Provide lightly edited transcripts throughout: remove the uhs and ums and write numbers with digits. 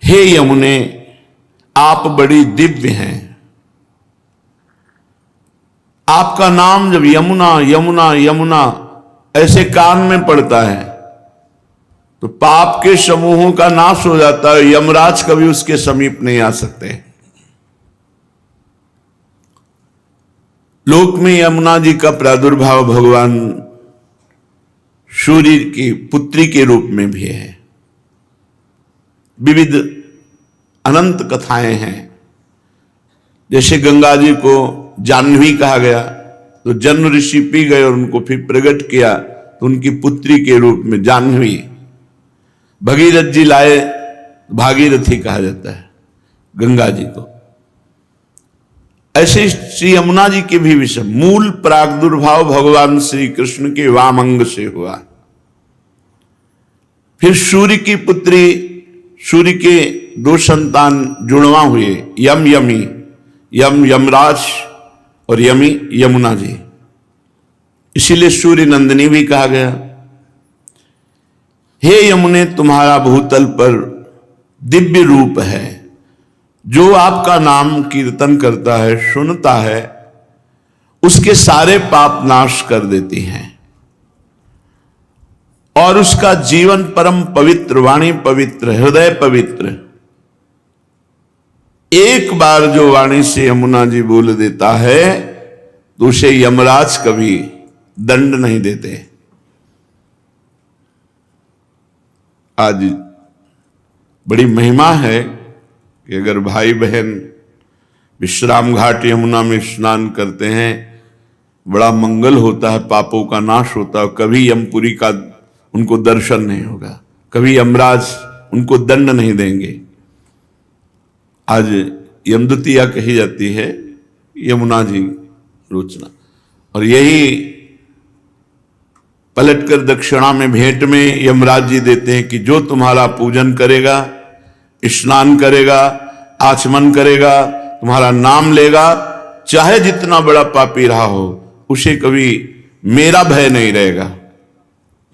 हे यमुने, आप बड़ी दिव्य हैं। आपका नाम जब यमुना यमुना यमुना ऐसे कान में पड़ता है तो पाप के समूहों का नाश हो जाता है। यमराज कभी उसके समीप नहीं आ सकते। लोक में यमुना जी का प्रादुर्भाव भगवान सूर्य की पुत्री के रूप में भी है। विविध अनंत कथाएं हैं। जैसे गंगा जी को जाह्नवी कहा गया तो जन्म ऋषि पी गए और उनको फिर प्रकट किया तो उनकी पुत्री के रूप में जाह्नवी। भगीरथ जी लाए, भागीरथी कहा जाता है गंगा जी को। ऐसे श्री यमुना जी के भी विषय मूल प्रादुर्भाव भगवान श्री कृष्ण के वाम अंग से हुआ। फिर सूर्य की पुत्री, सूर्य के दो संतान जुड़वा हुए, यम यमी, यम यमराज और यमी यमुना जी। इसीलिए सूर्य नंदिनी भी कहा गया। हे यमुने, तुम्हारा भूतल पर दिव्य रूप है। जो आपका नाम कीर्तन करता है, सुनता है, उसके सारे पाप नाश कर देती हैं और उसका जीवन परम पवित्र, वाणी पवित्र, हृदय पवित्र। एक बार जो वाणी से यमुना जी बोल देता है तो उसे यमराज कभी दंड नहीं देते। आज बड़ी महिमा है कि अगर भाई बहन विश्राम घाट यमुना में स्नान करते हैं, बड़ा मंगल होता है, पापों का नाश होता है। कभी यमपुरी का उनको दर्शन नहीं होगा, कभी यमराज उनको दंड नहीं देंगे। आज यमद्वितीया कही जाती है यमुना जी रोचना, और यही पलटकर दक्षिणा में भेंट में यमराज जी देते हैं कि जो तुम्हारा पूजन करेगा, स्नान करेगा, आचमन करेगा, तुम्हारा नाम लेगा, चाहे जितना बड़ा पापी रहा हो, उसे कभी मेरा भय नहीं रहेगा।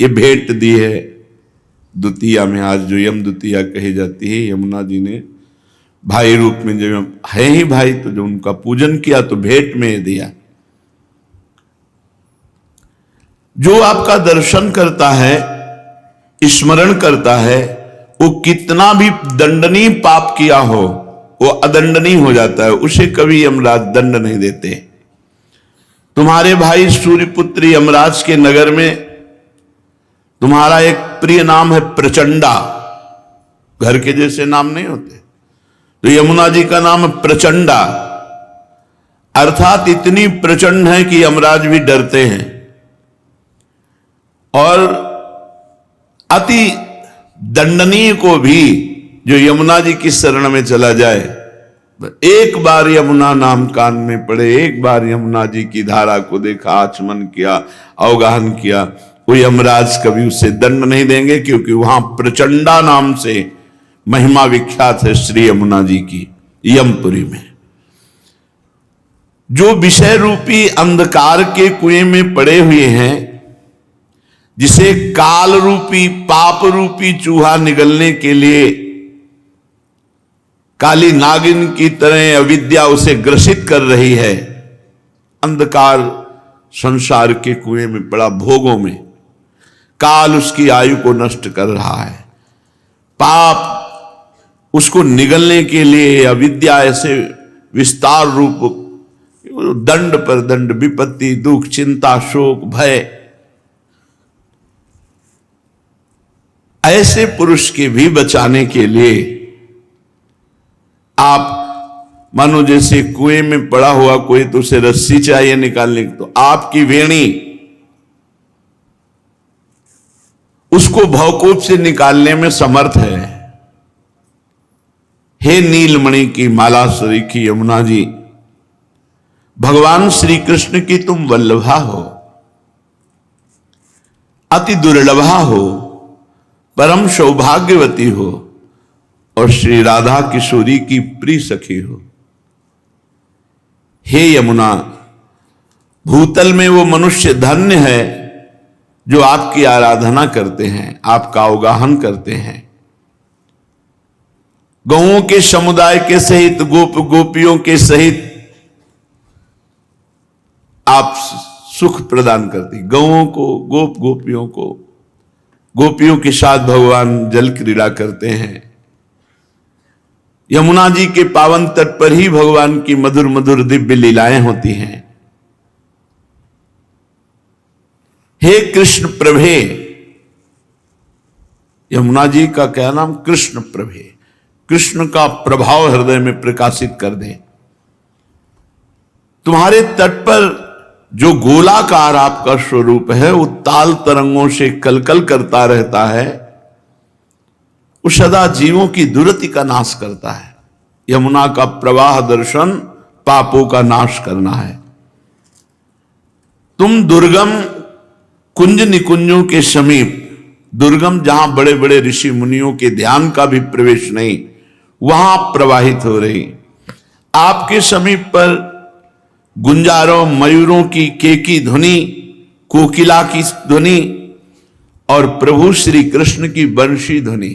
ये भेंट दी है द्वितीया में। आज जो यम द्वितीया कही जाती है, यमुना जी ने भाई रूप में, जब है ही भाई तो जो उनका पूजन किया तो भेंट में दिया। जो आपका दर्शन करता है, स्मरण करता है, वो कितना भी दंडनीय पाप किया हो वो अदंडनीय हो जाता है, उसे कभी यमराज दंड नहीं देते। तुम्हारे भाई सूर्यपुत्र यमराज के नगर में तुम्हारा एक प्रिय नाम है प्रचंडा। घर के जैसे नाम नहीं होते, तो यमुना जी का नाम है प्रचंडा, अर्थात इतनी प्रचंड है कि यमराज भी डरते हैं। और अति दंडनीय को भी जो यमुना जी की शरण में चला जाए, एक बार यमुना नाम कान में पड़े, एक बार यमुना जी की धारा को देखा, आचमन किया, अवगाहन किया, वो यमराज कभी उसे दंड नहीं देंगे, क्योंकि वहां प्रचंडा नाम से महिमा विख्यात है श्री यमुना जी की यमपुरी में। जो विषय रूपी अंधकार के कुएं में पड़े हुए हैं, जिसे काल रूपी पाप रूपी चूहा निगलने के लिए काली नागिन की तरह अविद्या उसे ग्रसित कर रही है, अंधकार संसार के कुएं में पड़ा, भोगों में काल उसकी आयु को नष्ट कर रहा है। पाप उसको निगलने के लिए अविद्या ऐसे विस्तार रूप दंड पर दंड, विपत्ति, दुख, चिंता, शोक, भय, ऐसे पुरुष के भी बचाने के लिए आप मानो जैसे कुएं में पड़ा हुआ कोई, तो उसे रस्सी चाहिए निकालने की, तो आपकी वेणी उसको भवकूप से निकालने में समर्थ है। हे नीलमणि की माला सरीखी यमुना जी, भगवान श्री कृष्ण की तुम वल्लभा हो, अति दुर्लभा हो, परम सौभाग्यवती हो और श्री राधा किशोरी की प्रिय सखी हो। हे यमुना, भूतल में वो मनुष्य धन्य है जो आपकी आराधना करते हैं, आपका अवगाहन करते हैं। गौओं के समुदाय के सहित, गोप गोपियों के सहित आप सुख प्रदान करती। गौओं को, गोप गोपियों को, गोपियों के साथ भगवान जल क्रीड़ा करते हैं। यमुना जी के पावन तट पर ही भगवान की मधुर मधुर दिव्य लीलाएं होती हैं। हे कृष्ण प्रभे, यमुना जी का क्या नाम? कृष्ण प्रभे। कृष्ण का प्रभाव हृदय में प्रकाशित कर दे। तुम्हारे तट पर जो गोलाकार आपका स्वरूप है वो ताल तरंगों से कलकल करता रहता है, वो सदा जीवों की दुर्गति का नाश करता है। यमुना का प्रवाह दर्शन पापों का नाश करना है। तुम दुर्गम कुंज निकुंजों के समीप, दुर्गम जहां बड़े बड़े ऋषि मुनियों के ध्यान का भी प्रवेश नहीं, वहां प्रवाहित हो रही। आपके समीप पर गुंजारों, मयूरों की केकी ध्वनि, कोकिला की ध्वनि और प्रभु श्री कृष्ण की बंशी ध्वनि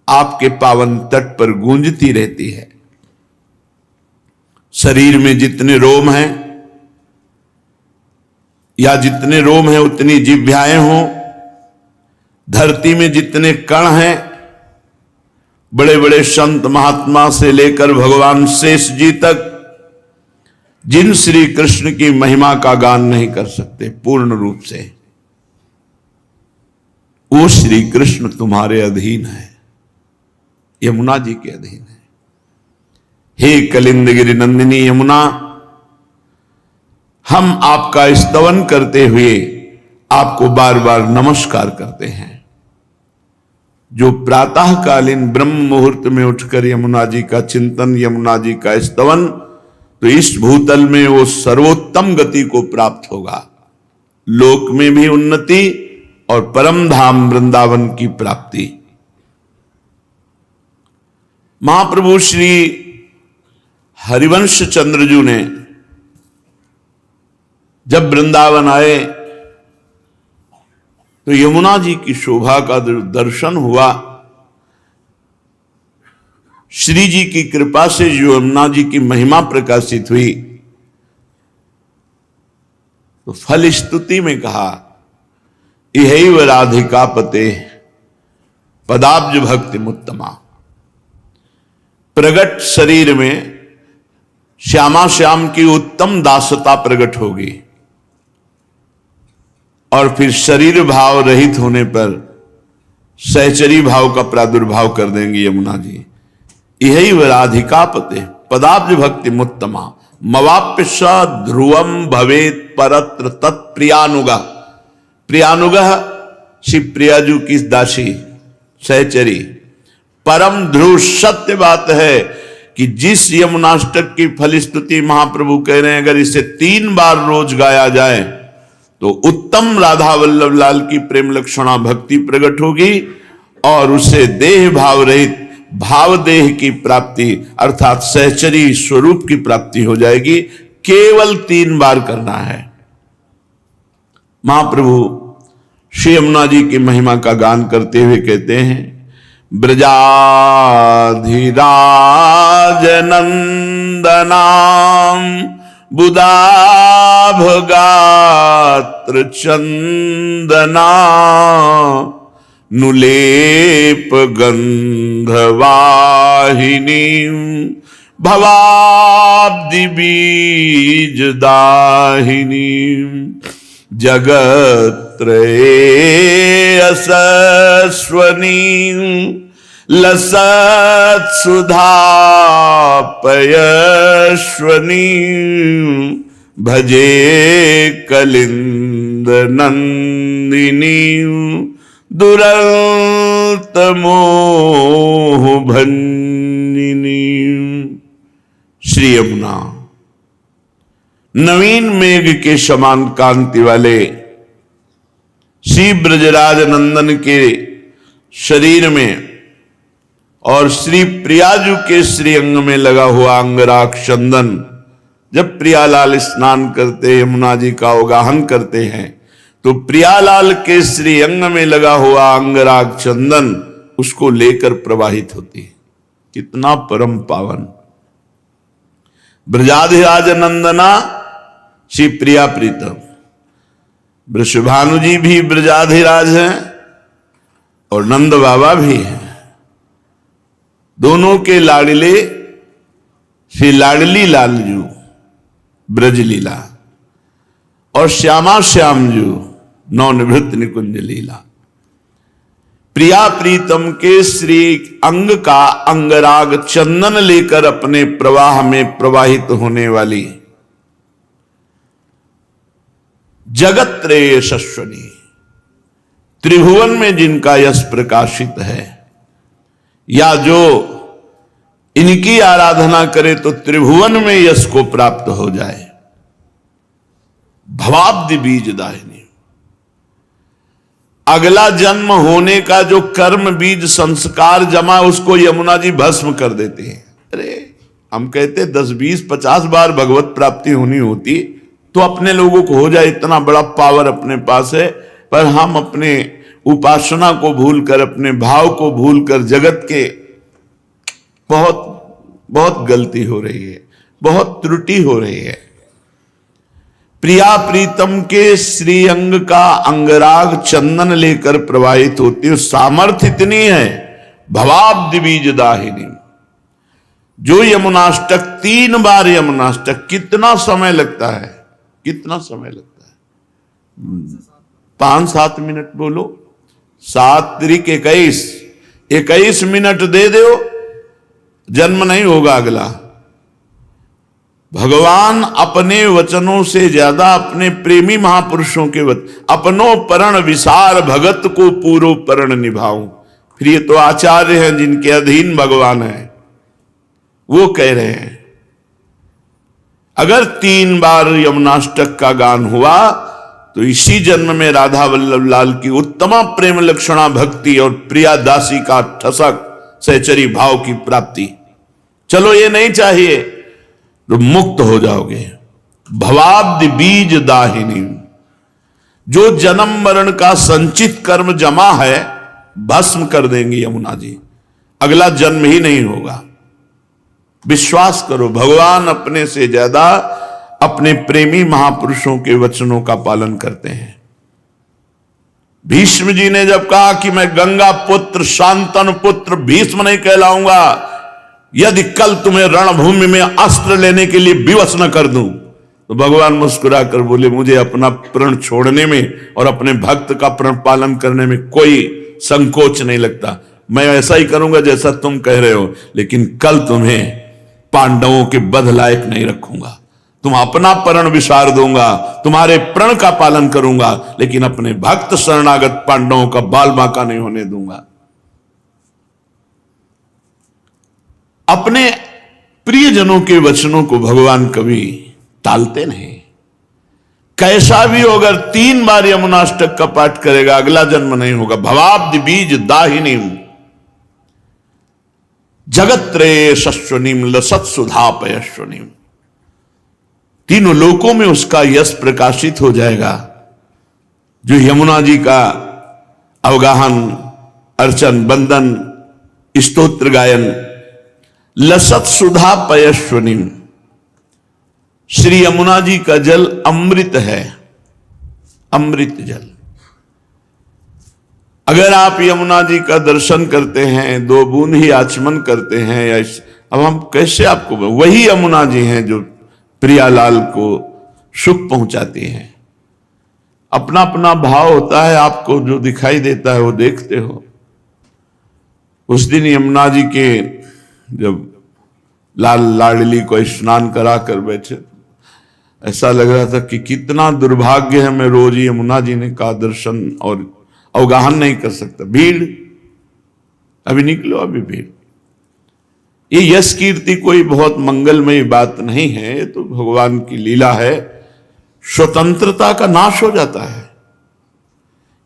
आपके पावन तट पर गूंजती रहती है। शरीर में जितने रोम हैं या जितने रोम हैं उतनी जिह्वाएं हों, धरती में जितने कण हैं, बड़े बड़े संत महात्मा से लेकर भगवान शेष जी तक, जिन श्री कृष्ण की महिमा का गान नहीं कर सकते पूर्ण रूप से, वो श्री कृष्ण तुम्हारे अधीन है, यमुना जी के अधीन है। हे कलिंदगिरि नंदिनी यमुना, हम आपका स्तवन करते हुए आपको बार बार नमस्कार करते हैं। जो प्रातःकालीन ब्रह्म मुहूर्त में उठकर यमुना जी का चिंतन, यमुना जी का स्तवन, तो इस भूतल में वो सर्वोत्तम गति को प्राप्त होगा, लोक में भी उन्नति और परम धाम वृंदावन की प्राप्ति। महाप्रभु श्री हरिवंश चंद्रजू ने जब वृंदावन आए तो यमुना जी की शोभा का दर्शन हुआ। श्री जी की कृपा से जो यमुना जी की महिमा प्रकाशित हुई, तो फल स्तुति में कहा, इहैव राधिका पते पदाब्ज भक्ति मुत्तमा। प्रगट शरीर में श्यामा श्याम की उत्तम दासता प्रकट होगी और फिर शरीर भाव रहित होने पर सहचरी भाव का प्रादुर्भाव कर देंगी यमुना जी। यही राधिका पते पदाब्ज भक्ति मुत्तमा मवाप्य स ध्रुवम भवेत परत्र तत्प्रियानुगा। प्रियानुगा श्री प्रियाजू की दासी सहचरी। परम ध्रुव सत्य बात है कि जिस यमुनाष्टक की फलस्तुति महाप्रभु कह रहे हैं, अगर इसे 3 बार रोज गाया जाए तो उत्तम राधा वल्लभ लाल की प्रेम लक्षणा भक्ति प्रकट होगी और उसे देह भाव रहित भाव देह की प्राप्ति अर्थात सहचरी स्वरूप की प्राप्ति हो जाएगी। केवल 3 बार करना है। महाप्रभु श्री यमुना जी की महिमा का गान करते हुए कहते हैं, ब्रजाधिराज नंदनाम बुदाभ गात्र चंदना नुलेप गंधवाहिनी भवाब्दि बीज दाहिनी जगत्रये असस्वनी लसत सुधा पयस्वनी भजे कलिंद नंदिनी दुरंत मोह भंजिनी। श्री यमुना नवीन मेघ के समान कांति वाले श्री ब्रजराज नंदन के शरीर में और श्री प्रियाजू के श्री अंग में लगा हुआ अंगराग चंदन, जब प्रियालाल स्नान करते यमुना जी का अवगाहन करते हैं तो प्रियालाल के श्री अंग में लगा हुआ अंगराग चंदन उसको लेकर प्रवाहित होती है। कितना परम पावन। ब्रजाधिराज नंदना श्री प्रिया प्रीतम, वृषभानु जी भी ब्रजाधिराज हैं और नंद बाबा भी हैं। दोनों के लाडले श्री लाडली लालजू ब्रज लीला और श्यामा श्यामजू नवनिवृत्त निकुंज लीला। प्रिया प्रीतम के श्री अंग का अंगराग चंदन लेकर अपने प्रवाह में प्रवाहित होने वाली जगत त्रय यशस्वनी, त्रिभुवन में जिनका यश प्रकाशित है, या जो इनकी आराधना करे तो त्रिभुवन में यश को प्राप्त हो जाए। भवाब्दि बीज दाहिनी, अगला जन्म होने का जो कर्म बीज संस्कार जमा उसको यमुना जी भस्म कर देते हैं। अरे हम कहते 10, 20, 50 बार भगवत प्राप्ति होनी होती तो अपने लोगों को हो जाए, इतना बड़ा पावर अपने पास है, पर हम अपने उपासना को भूलकर, अपने भाव को भूलकर जगत के बहुत गलती हो रही है, बहुत त्रुटि हो रही है। प्रिया प्रीतम के श्री अंग का अंगराग चंदन लेकर प्रवाहित होती है। सामर्थ्य इतनी है, भवाब्दि बीज दाहिनी। जो यमुनाष्टक 3 बार यमुनाष्टक, कितना समय लगता है, कितना समय लगता है? 5-7 मिनट बोलो, 7 त्रिक 21 मिनट दे दो, जन्म नहीं होगा अगला। भगवान अपने वचनों से ज्यादा अपने प्रेमी महापुरुषों के वचन, अपनो परण विसार भगत को पूरो परण निभाऊं। फिर ये तो आचार्य हैं जिनके अधीन भगवान है, वो कह रहे हैं अगर 3 बार यमुनाष्टक का गान हुआ तो इसी जन्म में राधा वल्लभ लाल की उत्तम प्रेम लक्षणा भक्ति और प्रिया दासी का ठसक सहचरी भाव की प्राप्ति। चलो ये नहीं चाहिए तो मुक्त हो जाओगे। भवाब्दि बीज दाहिनी, जो जन्म मरण का संचित कर्म जमा है भस्म कर देंगी यमुना जी, अगला जन्म ही नहीं होगा। विश्वास करो, भगवान अपने से ज्यादा अपने प्रेमी महापुरुषों के वचनों का पालन करते हैं। भीष्म जी ने जब कहा कि मैं गंगा पुत्र शांतनु पुत्र भीष्म नहीं कहलाऊंगा यदि कल तुम्हें रणभूमि में अस्त्र लेने के लिए विवश न कर दूं, तो भगवान मुस्कुराकर बोले मुझे अपना प्रण छोड़ने में और अपने भक्त का प्रण पालन करने में कोई संकोच नहीं लगता। मैं ऐसा ही करूंगा जैसा तुम कह रहे हो, लेकिन कल तुम्हें पांडवों के बध लायक नहीं रखूंगा। तुम अपना प्रण विसार दूंगा, तुम्हारे प्रण का पालन करूंगा, लेकिन अपने भक्त शरणागत पांडवों का बाल बांका नहीं होने दूंगा। अपने प्रियजनों के वचनों को भगवान कभी टालते नहीं। कैसा भी हो, अगर 3 बार यमुनाष्टक का पाठ करेगा अगला जन्म नहीं होगा। भवाब्दि बीज दाहिनी जगत्त्रय यशस्वनीम लसत सुधा पयस्वनीम, तीनों लोकों में उसका यश प्रकाशित हो जाएगा। जो यमुना जी का अवगाहन, अर्चन, बंदन, स्तोत्र गायन, लसत सुधा पयस्वनीम, श्री यमुना जी का जल अमृत है, अमृत जल। अगर आप यमुना जी का दर्शन करते हैं, 2 बूंद ही आचमन करते हैं, या अब हम कैसे आपको, वही यमुना जी हैं जो प्रियालाल को सुख पहुंचाती हैं। अपना अपना भाव होता है, आपको जो दिखाई देता है वो देखते हो। उस दिन यमुना जी के जब लाल लाडली को स्नान करा कर बैठे, ऐसा लग रहा था कि कितना दुर्भाग्य है, मैं रोज यमुना जी ने का दर्शन और अवगाहन नहीं कर सकता। भीड़, अभी निकलो, अभी भीड़। ये यश कीर्ति कोई बहुत मंगलमयी बात नहीं है, ये तो भगवान की लीला है। स्वतंत्रता का नाश हो जाता है।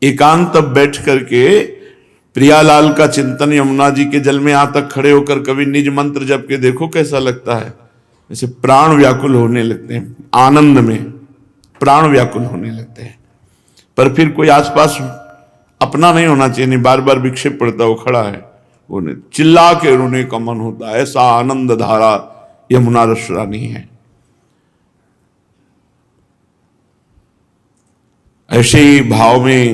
एकांत तब बैठ करके प्रियालाल का चिंतन यमुना जी के जल में यहां तक खड़े होकर कभी निज मंत्र जप के देखो कैसा लगता है। जैसे प्राण व्याकुल होने लगते हैं, आनंद में प्राण व्याकुल होने लगते हैं। पर फिर कोई आसपास अपना नहीं होना चाहिए, नहीं बार बार विक्षेप पड़ता, वो खड़ा है, उन्हें चिल्ला के रोने का मन होता है। ऐसा आनंद धारा यमुना रस रानी है। ऐसे ही भाव में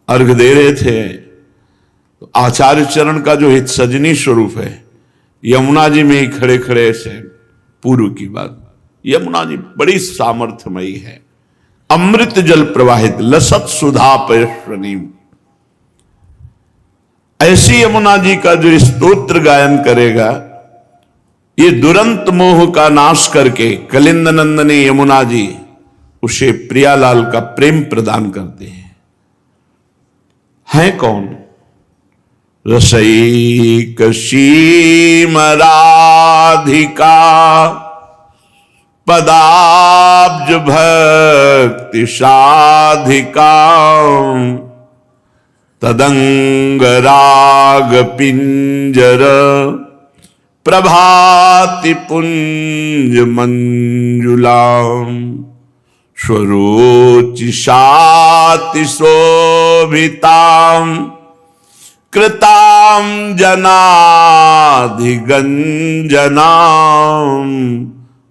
अर्घ दे रहे थे तो आचार्य चरण का जो हित सजनी स्वरूप है यमुना जी में ही खड़े खड़े से पूर्व की बात। यमुना जी बड़ी सामर्थ्यमयी है, अमृत जल प्रवाहित लसत सुधा पयस्वनी। ऐसी यमुना जी का जो स्तोत्र गायन करेगा ये दुरंत मोह का नाश करके कलिंद नंदनी यमुना जी उसे प्रियालाल का प्रेम प्रदान करते हैं कौन? रसई कशीम राधिका पदाब्ज भक्ति साधिका तदंग राग पिंजर प्रभाति पुंज मंजुलाम स्वरोचिषाति शोभिताम कृताम जनाधिगंजनाम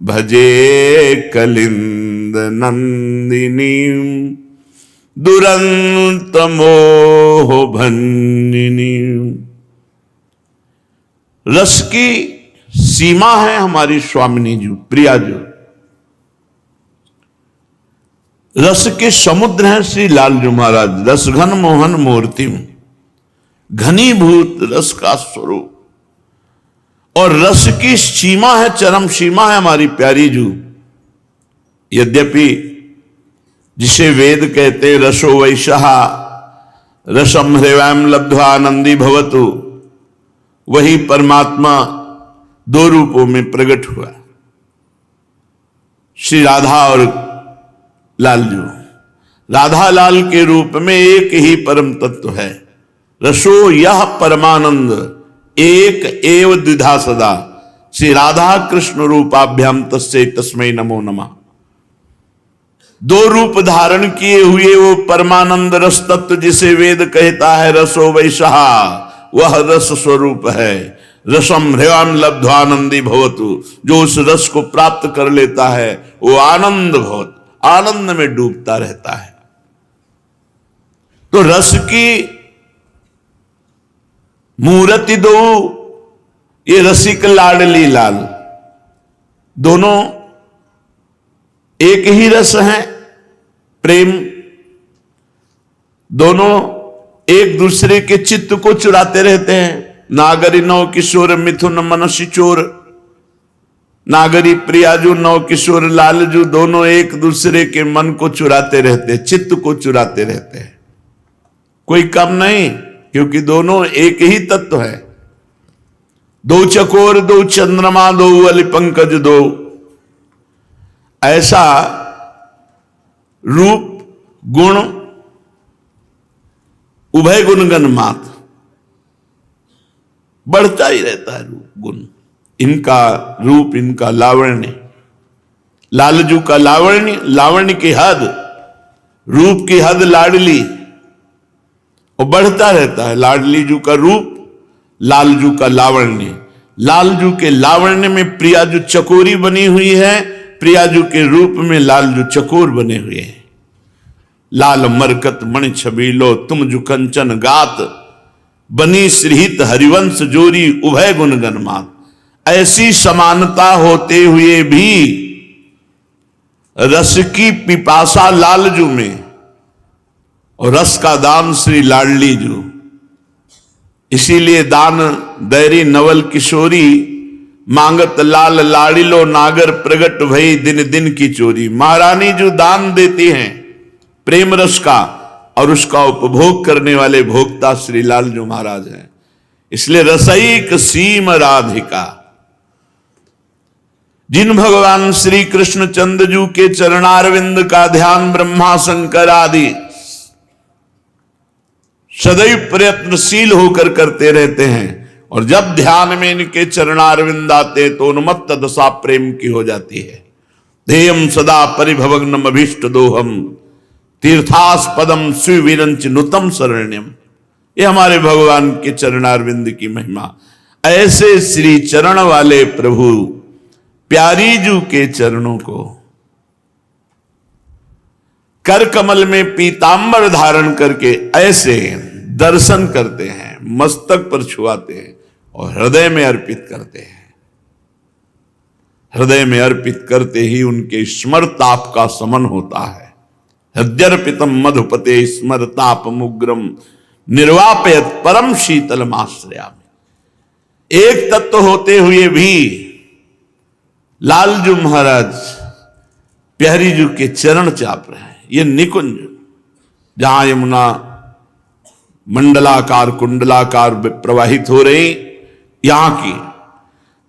भजे कलिंद नंदिनी दुरंत मोह भंजिनी। रस की सीमा है हमारी स्वामिनी जी, प्रिया जी। रस के समुद्र हैं श्री लालजू महाराज। रस घन मोहन मूर्ति, घनीभूत रस का स्वरूप। और रस की सीमा है, चरम सीमा है हमारी प्यारी जू। यद्यपि जिसे वेद कहते रसो वैशः रसम हृवयम लब्ध्वा आनंदी भवतु, वही परमात्मा दो रूपों में प्रकट हुआ, श्री राधा और लालजू। राधा लाल के रूप में एक ही परम तत्व है। रसो यह परमानंद एक एव द्विधा सदा, श्री राधा कृष्ण रूपाभ्याम तस्यै तस्मै नमो नमः। दो रूप धारण किए हुए वो परमानंद रस तत्व जिसे वेद कहता है रसो वैशः, वह रस स्वरूप है। रसम हृवान लब्ध्वानंदी भवतु, जो उस रस को प्राप्त कर लेता है वो आनंद भवत, आनंद में डूबता रहता है। तो रस की मूर्ति दो, ये रसिक लाडली लाल, दोनों एक ही रस है, प्रेम। दोनों एक दूसरे के चित्त को चुराते रहते हैं। नागरी नव किशोर मिथुन मनसी चोर, नागरी प्रियाजू नव किशोर लालजू, दोनों एक दूसरे के मन को चुराते रहते, चित्त को चुराते रहते हैं। कोई कम नहीं, क्योंकि दोनों एक ही तत्व है। दो चकोर दो चंद्रमा दो अली पंकज दो, ऐसा रूप गुण उभय गुणगण मात्र बढ़ता ही रहता है। रूप गुण, इनका रूप, इनका लावण्य, लालजू का लावण्य, लावण्य की हद, रूप की हद लाडली, और बढ़ता रहता है। लाडली जू का रूप, लालजू का लावण्य। लालजू के लावण्य में प्रियाजू चकोरी बनी हुई है, प्रियाजू के रूप में लालजू चकोर बने हुए हैं। लाल मरकत मणि छबीलो तुम जु कंचन गात, बनी श्रीहित हरिवंश जोरी उभय गुणगण मात। ऐसी समानता होते हुए भी रस की पिपासा लालजू में और रस का दान श्री लाडली जू। इसीलिए दान दैरी नवल किशोरी, मांगत लाल लाडिलो नागर प्रगट भई दिन दिन की चोरी। महारानी जो दान देती हैं प्रेम रस का, और उसका उपभोग करने वाले भोक्ता श्री लालजू महाराज हैं। इसलिए रसईक सीम राधिका, जिन भगवान श्री कृष्ण चंद्रजू के चरणारविंद का ध्यान ब्रह्मा शंकर आदि सदैव प्रयत्नशील होकर करते रहते हैं, और जब ध्यान में इनके चरणारविंद आते तो उन्मत्त दशा प्रेम की हो जाती है। ध्येयम सदा परिभवग्नम अभीष्ट दोहम, तीर्थास्पदम स्विविरंच नुतम शरण्यम। ये हमारे भगवान के चरणारविंद की महिमा। ऐसे श्री चरण वाले प्रभु प्यारी जू के चरणों को कर कमल में पीतांबर धारण करके ऐसे दर्शन करते हैं, मस्तक पर छुआते हैं और हृदय में अर्पित करते हैं। हृदय में अर्पित करते ही उनके स्मरताप का समन होता है। हृदयर्पितम मधुपते स्मरताप मुग्रम निर्वापयत परम शीतलमाश्रयामि। एक तत्व होते हुए भी लालजू महाराज प्यारी जू के चरण चाप रहे हैं। ये निकुंज जहां यमुना मंडलाकार कुंडलाकार प्रवाहित हो रही, यहां की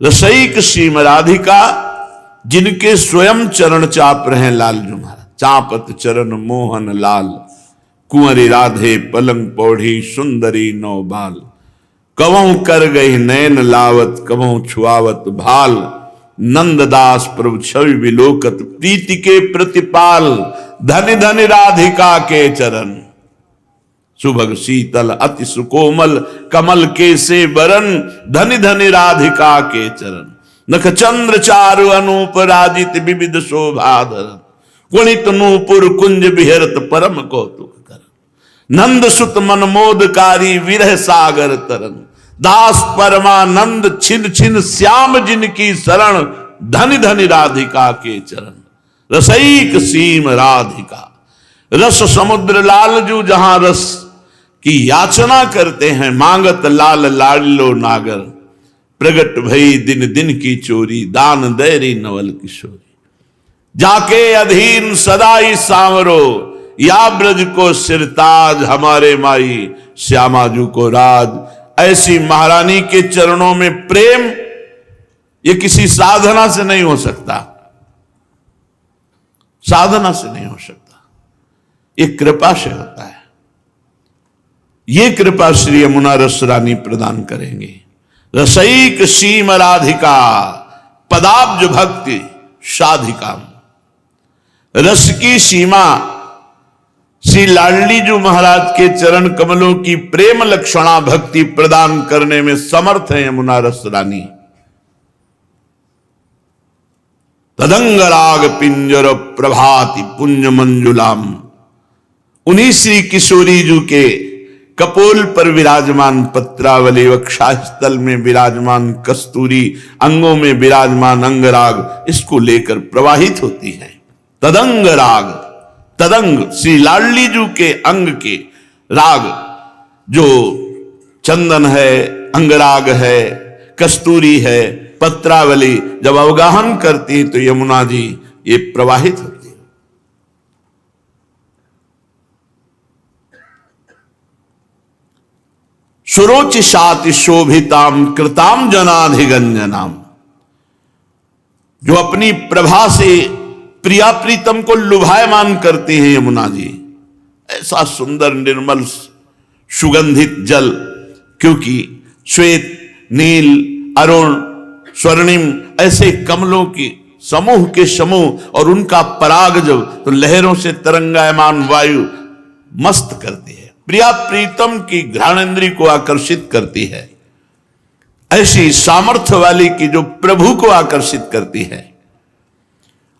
रसईक सीम राधिका जिनके स्वयं चरण चाप रहे हैं लालजू महाराज। चापत चरण मोहन लाल कुंवरी राधे पलंग पौढ़ी सुंदरी नौ बाल। कवों कर गई नैन लावत कवों छुआवत भाल। नंददास प्रभु छवि विलोकत प्रीति के प्रतिपाल। धनि धनि राधिका के चरण सुभग शीतल अति सुकोमल कमल के से बरन। धनि धनि राधिका के चरण नख चंद्र चारु अनूप राजित विविध शोभाधरन। गुणित नूपुर कुंज बिहरत परम कौतुक कर। नंद सुत मन मोदकारी विरह सागर तरन। दास परमानंद छिन छिन श्याम जिनकी शरण। धनि धनि राधिका के चरण रसईक सीम राधिका। रस समुद्र लालजू जहां रस की याचना करते हैं, मांगत लाल लाडलो नागर। प्रगट भई दिन दिन की चोरी दान दैरी नवल किशोरी। जाके अधीन सदाई सांवरो या ब्रज को सिरताज। हमारे माई श्यामाजू को राज। ऐसी महारानी के चरणों में प्रेम ये किसी साधना से नहीं हो सकता, साधना से नहीं हो सकता, ये कृपा से होता है। ये कृपा श्री यमुना रस रानी प्रदान करेंगे। रसईक सीम राधिका पदाब्ज भक्ति साधिका। रस की सीमा श्री लाडली जू महाराज के चरण कमलों की प्रेम लक्षणा भक्ति प्रदान करने में समर्थ है यमुना रस रानी। तदंग राग पिंजर प्रभाति पुंज मंजुलाम। उन्हीं श्री किशोरी जू के कपोल पर विराजमान पत्रावली, वक्षस्थल में विराजमान कस्तूरी, अंगों में विराजमान अंगराग, इसको लेकर प्रवाहित होती है। तदंग राग, तदंग श्री लाडली जू के अंग के राग जो चंदन है, अंगराग है, कस्तूरी है, पत्रावली जब अवगाहन करती है तो यमुना जी ये प्रवाहित होती है। सुरोचि शाति शोभिताम कृताम जनाधिगंजनाम। जो अपनी प्रभा से प्रिया प्रीतम को लुभायमान करती है यमुना जी। ऐसा सुंदर निर्मल सुगंधित जल, क्योंकि श्वेत नील अरुण स्वर्णिम ऐसे कमलों की समूह के समूह और उनका पराग जब तो लहरों से तरंगायमान वायु मस्त करती है, प्रिया प्रीतम की घ्राणेंद्री को आकर्षित करती है। ऐसी सामर्थ्य वाली की जो प्रभु को आकर्षित करती है।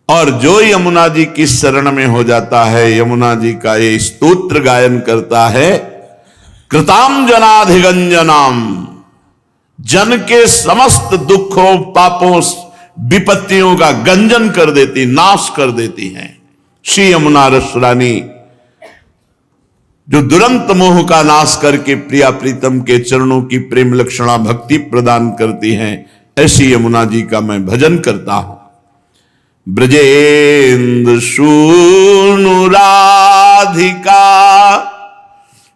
और जो यमुना जी की शरण में हो जाता है, यमुना जी का ये स्तोत्र गायन करता है, कृताम जनाधिगंजनाम, जन के समस्त दुखों पापों विपत्तियों का गंजन कर देती, नाश कर देती हैं श्री यमुना रस रानी, जो दुरंत मोह का नाश करके प्रिया प्रीतम के चरणों की प्रेम लक्षणा भक्ति प्रदान करती हैं। ऐसी यमुना जी का मैं भजन करता हूं। ब्रजेंद्र सूनु राधिका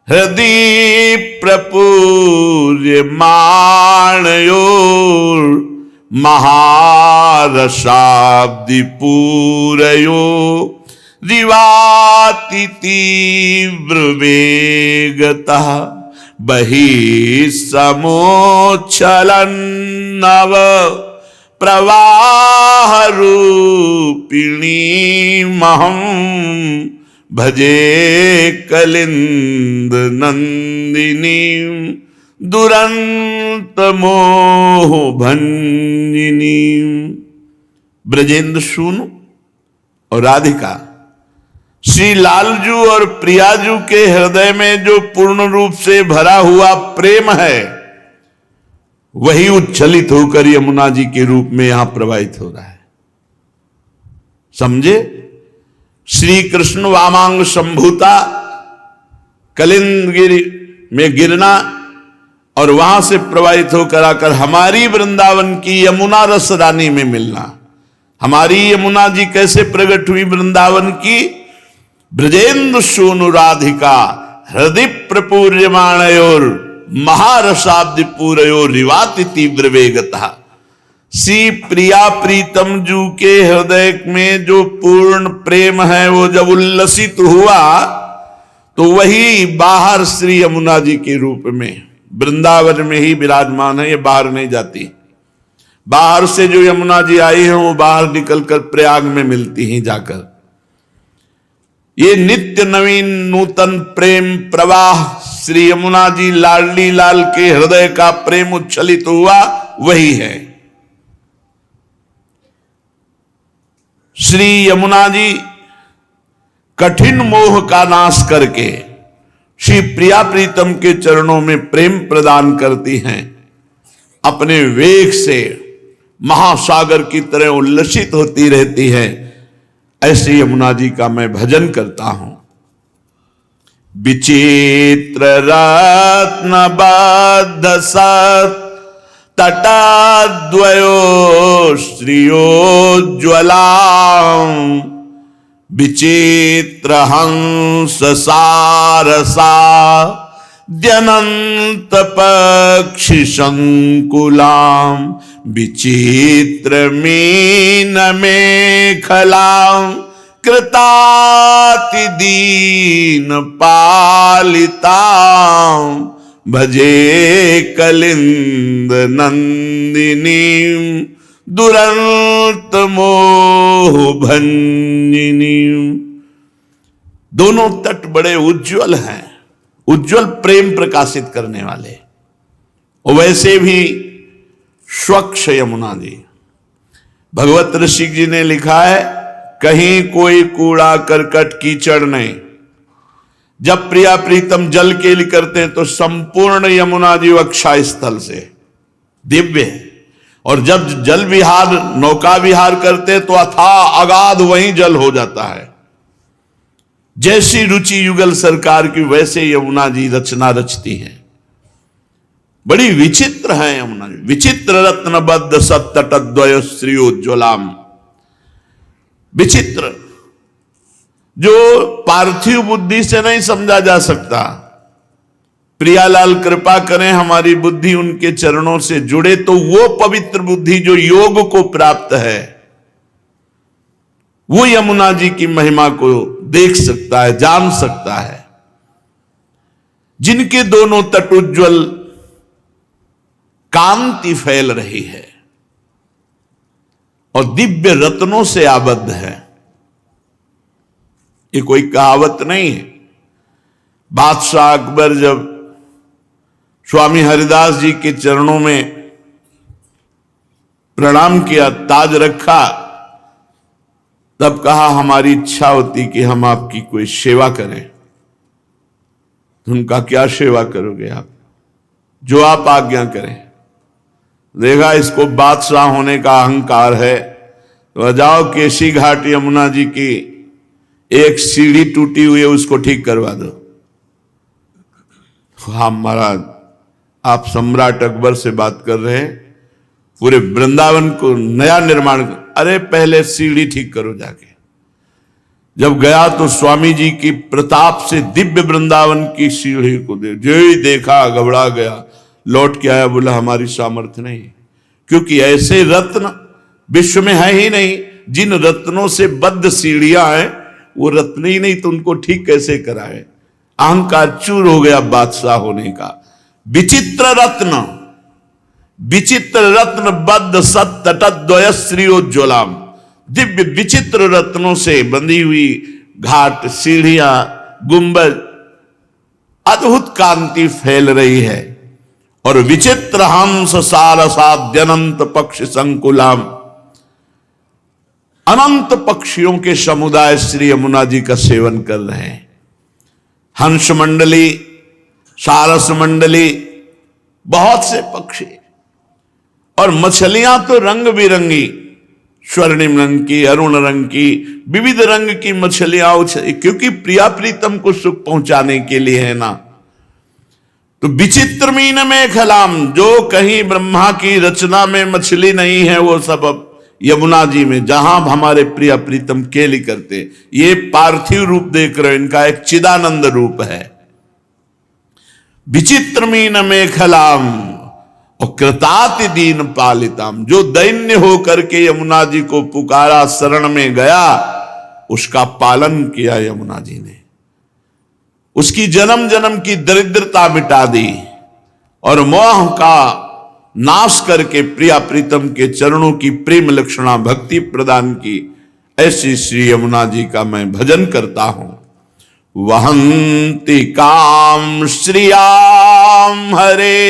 हृदय प्रपूर्य माणयोर महारसाब्दि पूरयो रिवाति तीव्र वेगतः बहि समोच्छलन नव प्रवाह रूपिणी महम भजे कलिंद नंदिनी दुरंत मोह भंजिनी। ब्रजेंद्र सूनु और राधिका, श्री लालजू और प्रियाजू के हृदय में जो पूर्ण रूप से भरा हुआ प्रेम है, वही उच्छलित होकर यमुना जी के रूप में यहां प्रवाहित हो रहा है। समझे? श्री कृष्ण वामांग संभूता कलिंद गिरी में गिरना और वहां से प्रवाहित होकर आकर हमारी वृंदावन की यमुना रस रानी में मिलना। हमारी यमुना जी कैसे प्रकट हुई वृंदावन की? ब्रजेंद्र सूनु राधिका हृदय प्रपूर्यमाणयोर महारसाब्द पूरयोर रिवाति तीव्र वेगता। सी प्रिया प्रीतम जू के हृदय में जो पूर्ण प्रेम है, वो जब उल्लसित हुआ तो वही बाहर श्री यमुना जी के रूप में वृंदावन में ही विराजमान है। ये बाहर नहीं जाती। बाहर से जो यमुना जी आई है वो बाहर निकलकर प्रयाग में मिलती हैं जाकर। ये नित्य नवीन नूतन प्रेम प्रवाह श्री यमुना जी लाडली लाल के हृदय का प्रेम उच्छलित हुआ, वही है। श्री यमुना जी कठिन मोह का नाश करके श्री प्रिया प्रीतम के चरणों में प्रेम प्रदान करती हैं। अपने वेग से महासागर की तरह उल्लसित होती रहती है। ऐसे यमुना जी का मैं भजन करता हूं। विचित्र रत्न बद्ध सत तटाद्वयो श्रियोज्ज्वला विचित्र हंस सारसा द्यनंत पक्षी संकुलाम विचित्र मीन मेखलाम कृताति दीन पालिताम भजे कलिंद नंदिनी दुरंत मोह भंजिनी। दोनों तट बड़े उज्जवल हैं, उज्जवल प्रेम प्रकाशित करने वाले। और वैसे भी स्वच्छ यमुना जी। भगवत ऋषि जी ने लिखा है, कहीं कोई कूड़ा करकट कीचड़ नहीं। जब प्रिया प्रीतम जल के लिए करते हैं तो संपूर्ण यमुना जी अक्षय स्थल से दिव्य है। और जब जल विहार नौका विहार करते तो अथाह अगाध वहीं जल हो जाता है। जैसी रुचि युगल सरकार की वैसे यमुना जी रचना रचती हैं। बड़ी विचित्र है यमुना जी। विचित्र रत्नबद्ध सत्तटद्वय श्रियोज्ज्वलाम। विचित्र जो पार्थिव बुद्धि से नहीं समझा जा सकता। प्रियालाल कृपा करें हमारी बुद्धि उनके चरणों से जुड़े तो वो पवित्र बुद्धि जो योग को प्राप्त है, वो यमुना जी की महिमा को देख सकता है, जान सकता है। जिनके दोनों तट उज्ज्वल कांति फैल रही है और दिव्य रत्नों से आबद्ध है। ये कोई कहावत नहीं है। बादशाह अकबर जब स्वामी हरिदास जी के चरणों में प्रणाम किया, ताज रखा, तब कहा हमारी इच्छा होती कि हम आपकी कोई सेवा करें। तो उनका क्या सेवा करोगे आप? जो आप आज्ञा करें। देखा इसको बादशाह होने का अहंकार है, तो जाओ केसी घाट यमुना जी की एक सीढ़ी टूटी हुई है, उसको ठीक करवा दो। हाँ महाराज, आप सम्राट अकबर से बात कर रहे हैं, पूरे वृंदावन को नया निर्माण। अरे पहले सीढ़ी ठीक करो जाके। जब गया तो स्वामी जी की प्रताप से दिव्य वृंदावन की सीढ़ी को जो ही देखा घबरा गया, लौट के आया, बोला हमारी सामर्थ्य नहीं। क्योंकि ऐसे रत्न विश्व में है ही नहीं। जिन रत्नों से बद्ध सीढ़ियां हैं वो रत्न ही नहीं, तो उनको ठीक कैसे कराए? अहंकार चूर हो गया बादशाह होने का। विचित्र रत्न, विचित्र रत्न बद्ध सत्तटद्वय श्रियोज्ज्वलाम। दिव्य विचित्र रत्नों से बंधी हुई घाट, सीढ़ियां, गुंबद, अद्भुत कांति फैल रही है। और विचित्र हंस सारसाद्यनंत पक्ष संकुलाम, अनंत पक्षियों के समुदाय श्री यमुना जी का सेवन कर रहे हैं। हंस मंडली, सारस मंडली, बहुत से पक्षी, और मछलियां तो रंग बिरंगी, स्वर्णिम रंग की, अरुण रंग की, विविध रंग की मछलियां, क्योंकि प्रिया प्रीतम को सुख पहुंचाने के लिए है ना। तो विचित्र मीन में खलाम, जो कहीं ब्रह्मा की रचना में मछली नहीं है, वो सब अब यमुना जी में, जहां हमारे प्रिया प्रीतम केली करते। ये पार्थिव रूप देख रहे हो, इनका एक चिदानंद रूप है। विचित्र मीन में खलाम और कृताति दीन पालिताम, जो दैन्य होकर के यमुना जी को पुकारा, शरण में गया, उसका पालन किया यमुना जी ने, उसकी जन्म जन्म की दरिद्रता मिटा दी और मोह का नाश करके प्रिया प्रीतम के चरणों की प्रेम लक्षणा भक्ति प्रदान की। ऐसी श्री यमुना जी का मैं भजन करता हूं। वहंति काम श्रियाम हरे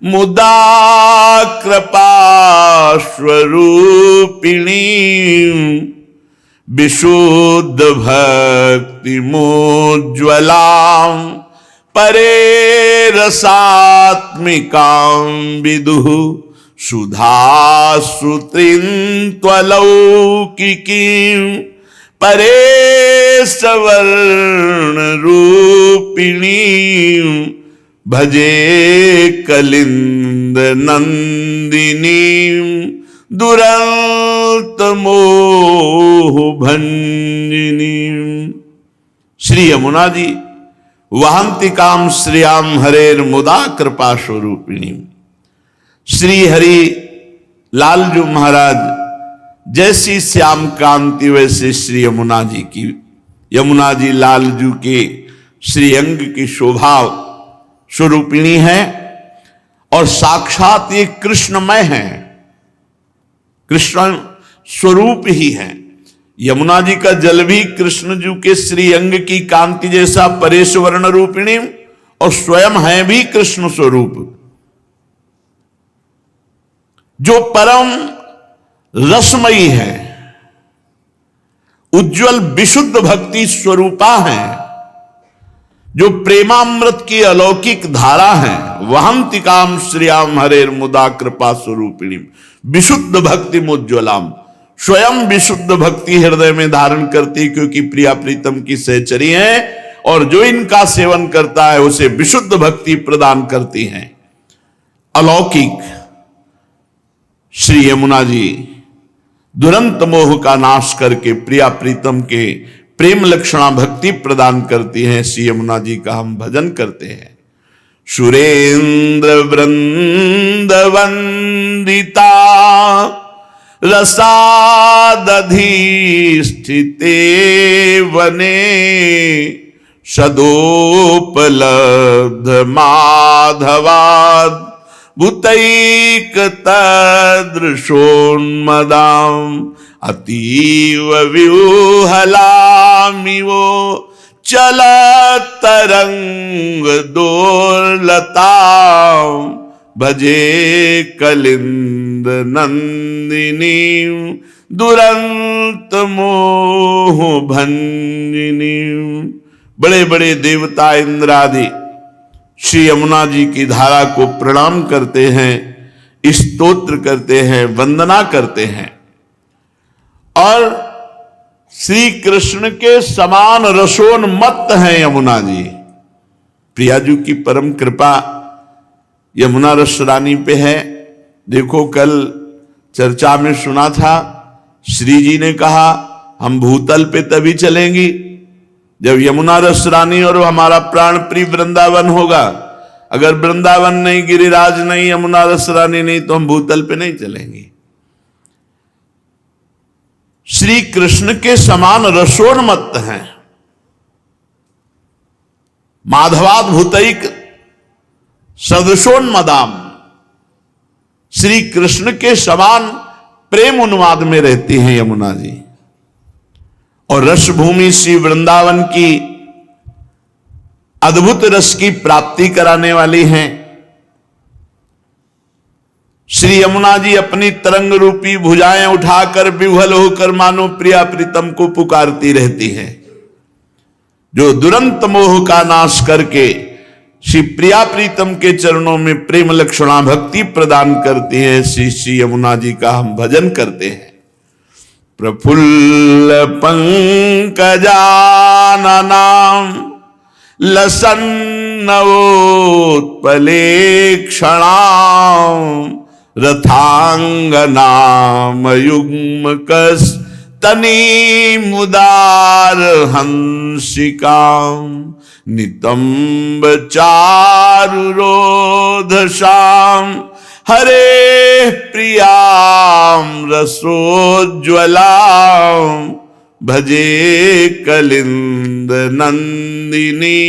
मुदा कृपा स्वरूपिणी, विशुद्ध भक्ति मोज्ज्वलाम परे रसात्मिकां विदुः, सुधा सुत्रिन्त्वलौकिकीं परे सवर्ण रूपिणीं, भजे कलिंद नंदिनीं दुरंत मोह भंजिनीं। श्री यमुना जी वहंति काम श्रियाम हरेर मुदा कृपा स्वरूपिणी। श्री हरि लालजू महाराज जैसी श्याम कांति, वैसे श्री यमुना जी की, यमुना जी लालजू के श्री अंग की शोभा स्वरूपिणी है और साक्षात ये कृष्णमय है, कृष्ण स्वरूप ही है। यमुना जी का जल भी कृष्ण जी के श्री अंग की कांति जैसा परेशवर्ण रूपिणी और स्वयं है भी कृष्ण स्वरूप, जो परम रसमयी है, उज्जवल विशुद्ध भक्ति स्वरूपा है, जो प्रेमामृत की अलौकिक धारा है। वहंति काम श्रियाम हरेर मुदा कृपा स्वरूपिणी, विशुद्ध भक्ति मुज्ज्वलाम, स्वयं विशुद्ध भक्ति हृदय में धारण करती, क्योंकि प्रिया प्रीतम की सहचरी है और जो इनका सेवन करता है उसे विशुद्ध भक्ति प्रदान करती हैं। अलौकिक श्री यमुना जी दुरंत मोह का नाश करके प्रिया प्रीतम के प्रेम लक्षणा भक्ति प्रदान करती हैं। श्री यमुना जी का हम भजन करते हैं। सुरेंद्र वृंद वंदिता रसादधीष्ठिते वने, सदोपलब्ध माधवाद भूतैक तदृशोन्मदाम, अतीव व्यूहलामिवो चलतरंग दोर्लताम, भजे कलिंद नंदिनी दुरंत मोह भंजिनी। बड़े बड़े देवता इंद्रादि श्री यमुना जी की धारा को प्रणाम करते हैं, स्तोत्र करते हैं, वंदना करते हैं और श्री कृष्ण के समान रसोन्मत्त हैं यमुना जी। प्रियाजू की परम कृपा यमुना रस रानी पे है। देखो कल चर्चा में सुना था, श्री जी ने कहा हम भूतल पे तभी चलेंगी जब यमुना रस रानी और हमारा प्राण प्रिय वृंदावन होगा। अगर वृंदावन नहीं, गिरिराज नहीं, यमुना रस रानी नहीं, तो हम भूतल पे नहीं चलेंगे। श्री कृष्ण के समान रसोन्मत्त हैं। माधवाद भूतैक सदृशोन्मदाम, श्री कृष्ण के समान प्रेम उन्माद में रहती हैं यमुना जी। और रस भूमि श्री वृंदावन की अद्भुत रस की प्राप्ति कराने वाली हैं। श्री यमुना जी अपनी तरंग रूपी भुजाएं उठाकर विह्वल होकर मानो प्रिया प्रीतम को पुकारती रहती हैं, जो दुरंत मोह का नाश करके श्री प्रिया प्रीतम के चरणों में प्रेम लक्षणा भक्ति प्रदान करती हैं। श्री यमुना जी का हम भजन करते हैं। प्रफुल्ल पंकजाननां लसन्नवोत्पलेक्षणां रथांगनामयुग्मकस् तनीमुदार हंसिकां नितंब चारुरोधशां हरे प्रियां रसोज्ज्वलां भजे कलिंद नंदिनी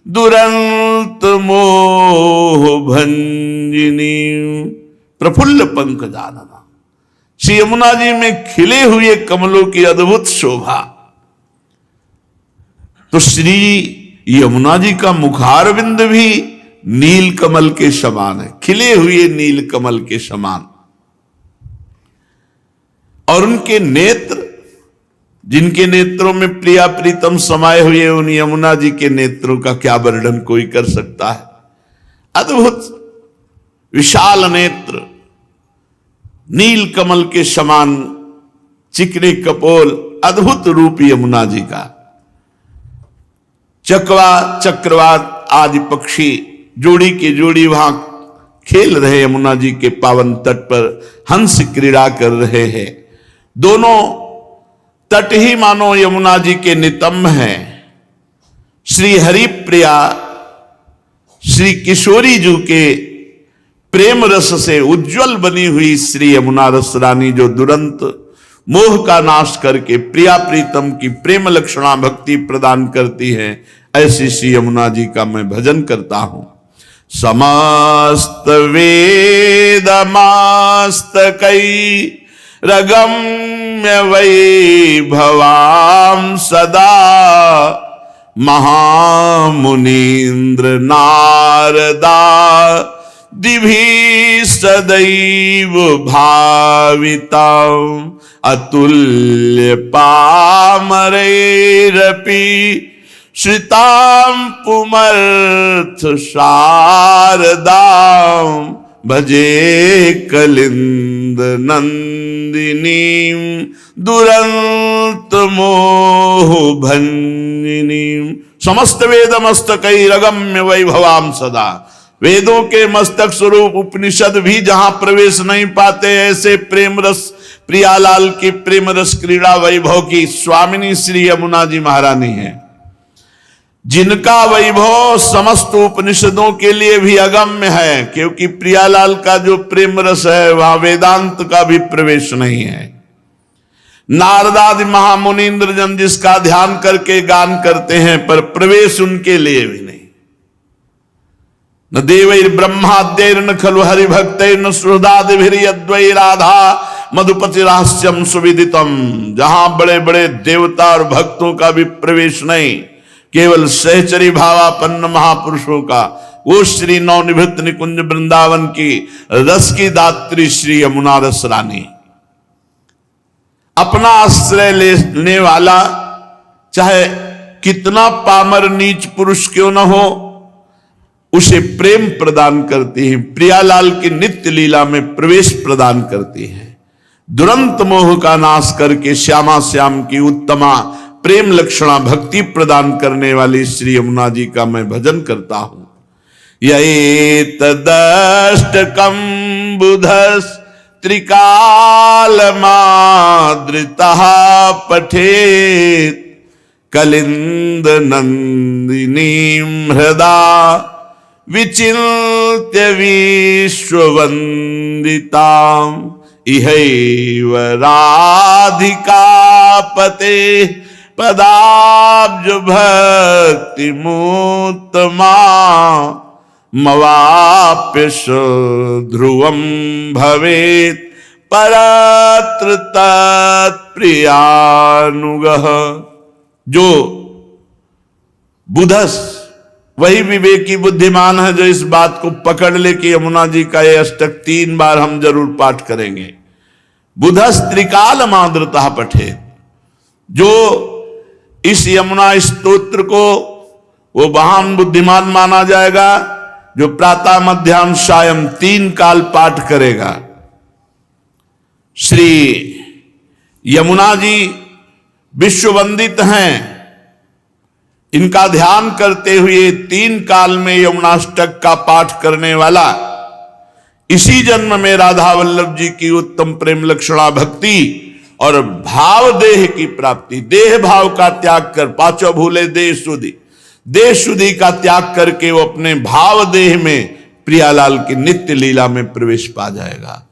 दुरंत मोह भंजिनी। प्रफुल्ल पंकजानना, श्री यमुना जी में खिले हुए कमलों की अद्भुत शोभा। तो श्री यमुना जी का मुखारविंद भी नील कमल के समान है, खिले हुए नील कमल के समान। और उनके नेत्र, जिनके नेत्रों में प्रिया प्रीतम समाये हुए, उन यमुना जी के नेत्रों का क्या वर्णन कोई कर सकता है। अद्भुत विशाल नेत्र, नील कमल के समान चिकने कपोल, अद्भुत रूप यमुना जी का। चकवा चक्रवात आदि पक्षी जोड़ी के जोड़ी वहां खेल रहे, यमुना जी के पावन तट पर हंस क्रीड़ा कर रहे हैं। दोनों तट ही मानो यमुना जी के नितंब हैं। श्री हरिप्रिया श्री किशोरी जी के प्रेम रस से उज्जवल बनी हुई श्री यमुना रस रानी, जो दुरंत मोह का नाश करके प्रिया प्रीतम की प्रेम लक्षणा भक्ति प्रदान करती है, ऐसी श्री यमुना जी का मैं भजन करता हूं। समस्त वेदमस्तकै रगम्य वैभवां सदा महामुनीन्द्र नारदा दिभि सदैव भाविता अतुल्य पामरैरपि श्रितां पुमर्थ शारदां भजे कलिंद नंदिनीं दुरंत मोह भंजिनीं। समस्त वेद मस्तकै रगम्य वैभवां सदा, वेदों के मस्तक स्वरूप उपनिषद भी जहां प्रवेश नहीं पाते, ऐसे प्रेम रस प्रियालाल की प्रेम रस क्रीड़ा वैभव की स्वामिनी श्री यमुना जी महारानी है, जिनका वैभव समस्त उपनिषदों के लिए भी अगम्य है। क्योंकि प्रियालाल का जो प्रेम रस है वहां वेदांत का भी प्रवेश नहीं है। नारदादि महामुनीन्द्र जन जिसका ध्यान करके गान करते हैं, पर प्रवेश उनके लिए भी नहीं। न देवैर ब्रह्माद्यैर्न खलु हरिभक्तैर्न सुहृदादिभिर्यद्वै राधा मधुपति रहस्यम सुविदितम। जहां बड़े बड़े देवता और भक्तों का भी प्रवेश नहीं, केवल सहचरी भावापन्न महापुरुषों का, वो श्री नवनिभृत निकुंज वृंदावन की रस की दात्री श्री यमुना रस रानी। अपना आश्रय लेने वाला चाहे कितना पामर नीच पुरुष क्यों न हो, उसे प्रेम प्रदान करती है, प्रियालाल की नित्य लीला में प्रवेश प्रदान करती है। दुरंत मोह का नाश करके श्यामा श्याम की उत्तमा प्रेम लक्षणा भक्ति प्रदान करने वाली श्री यमुना जी का मैं भजन करता हूं। यैतदष्टकं बुधस् त्रिकालमादृतः पठेत् कलिंद नंदिनीं हृदा विचिन्त्य विश्ववन्दितां इहैव राधिकापते पदाब्ज भक्ति मुत्तमा मवाप्य ध्रुवं भवेत् परत्र तत्प्रियानुगः। जो बुधस, वही विवेकी बुद्धिमान है जो इस बात को पकड़ ले कि यमुना जी का यह अष्टक 3 बार हम जरूर पाठ करेंगे। बुधस त्रिकाल माद्रता पठेत। जो इस यमुना स्तोत्र को वो महान बुद्धिमान माना जाएगा जो प्रातः मध्याह्न सायं 3 काल पाठ करेगा। श्री यमुना जी विश्ववंदित हैं। इनका ध्यान करते हुए 3 काल में यमुनाष्टक का पाठ करने वाला इसी जन्म में राधा वल्लभ जी की उत्तम प्रेम लक्षणा भक्ति और भाव देह की प्राप्ति, देह भाव का त्याग कर, पांचों भूले देह शुद्धि, देह शुद्धि का त्याग करके वो अपने भाव देह में प्रियालाल की नित्य लीला में प्रवेश पा जाएगा।